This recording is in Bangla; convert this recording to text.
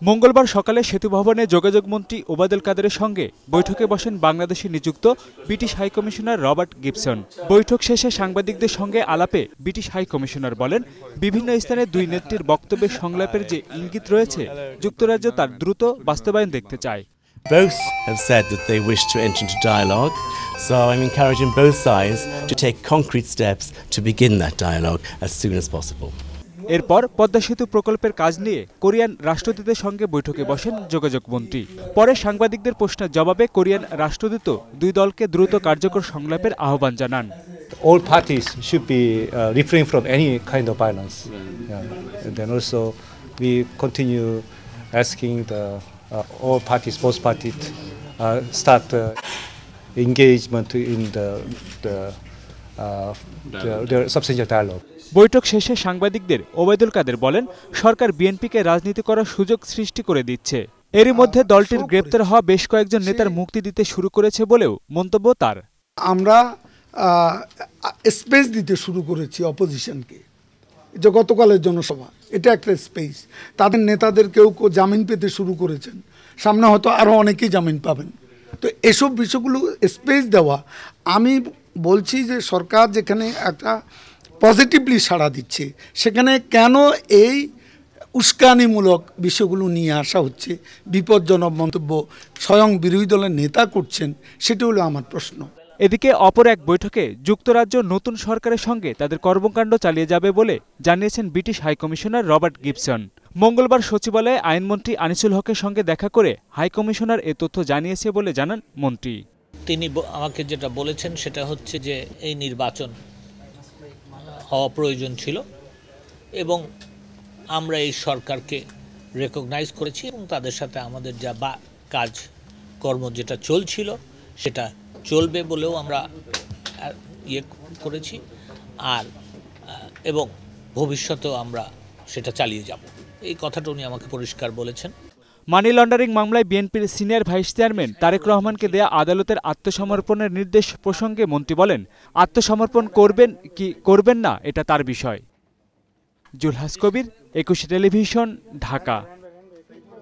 মঙ্গলবার সকালে সেতু ভবনে যোগাযোগ মন্ত্রী ওবায়দুল কাদেরের সঙ্গে বৈঠকে বসেন বাংলাদেশে নিযুক্ত ব্রিটিশ হাইকমিশনার রবার্ট গিবসন। বৈঠক শেষে সাংবাদিকদের সঙ্গে আলাপে ব্রিটিশ হাইকমিশনার বলেন, বিভিন্ন স্থানে দুই নেত্রীর বক্তব্যের সংলাপের যে ইঙ্গিত রয়েছে, যুক্তরাজ্য তার দ্রুত বাস্তবায়ন দেখতে চায়। Both have said that they wish to enter into dialogue, so I'm encouraging both sides to take concrete steps to begin that dialogue as soon as possible. এরপর পদ্মা সেতু প্রকল্পের কাজ নিয়ে কোরিয়ান রাষ্ট্রদূতের সঙ্গে বৈঠকে বসেন যোগাযোগ মন্ত্রী। পরে সাংবাদিকদের প্রশ্নের জবাবে কোরিয়ান রাষ্ট্রদূত দুই দলকে দ্রুত কার্যকর সংলাপের আহ্বান জানান। All parties should be refrain from any kind of violence. And then also we continue asking all parties, both parties, start engagement in the substantial dialogue. বৈঠক শেষে সাংবাদিকদের ওবায়দুল কাদের বলেন, সরকার বিএনপিকে রাজনীতি করার সুযোগ সৃষ্টি করে দিচ্ছে। এরই মধ্যে দলটির গ্রেপ্তার হওয়া বেশ কয়েকজন নেতার মুক্তি দিতে শুরু করেছে বলেও মন্তব্য তার। আমরা স্পেস দিতে শুরু করেছি অপোজিশনকে, যে গতকালের জনসভা, এটা একটা স্পেস। তাদের নেতাদের কেউ জামিন পেতে শুরু করেছেন, সামনে হয়তো আরও অনেকেই জামিন পাবেন। তো এসব বিষয়গুলো স্পেস দেওয়া, আমি বলছি যে সরকার যেখানে একটা পজিটিভলি সাড়া দিচ্ছে, সেখানে কেন এই উস্কানিমূলক বিষয়গুলো নিয়ে আসা হচ্ছে, বিপজ্জনক মন্তব্য স্বয়ং বিরোধী দলের নেতা করছেন, সেটা হলো আমার প্রশ্ন। এদিকে অপর এক বৈঠকে যুক্তরাজ্য নতুন সরকারের সঙ্গে তাদের কর্মকাণ্ড চালিয়ে যাবে বলে জানিয়েছেন ব্রিটিশ হাইকমিশনার রবার্ট গিবসন। মঙ্গলবার সচিবালয়ে আইনমন্ত্রী আনিসুল হকের সঙ্গে দেখা করে হাইকমিশনার এ তথ্য জানিয়েছে বলে জানান মন্ত্রী। তিনি আমাকে যেটা বলেছেন সেটা হচ্ছে যে এই নির্বাচন হওয়া প্রয়োজন ছিল এবং আমরা এই সরকারকে রেকগনাইজ করেছি এবং তাদের সাথে আমাদের যা কাজ কর্ম যেটা চলছিল সেটা চলবে বলেও আমরা করেছি, আর এবং ভবিষ্যতেও আমরা সেটা চালিয়ে যাব, এই কথাটা উনি আমাকে পরিষ্কার বলেছেন। মানি লন্ডারিং মামলায় বিএনপির সিনিয়র ভাইস চেয়ারম্যান তারেক রহমানকে দেয়া আদালতের আত্মসমর্পণের নির্দেশ প্রসঙ্গে মন্ত্রী বলেন, আত্মসমর্পণ করবেন কি করবেন না এটা তার বিষয়। জুলহাস কবির, 21 টেলিভিশন, ঢাকা।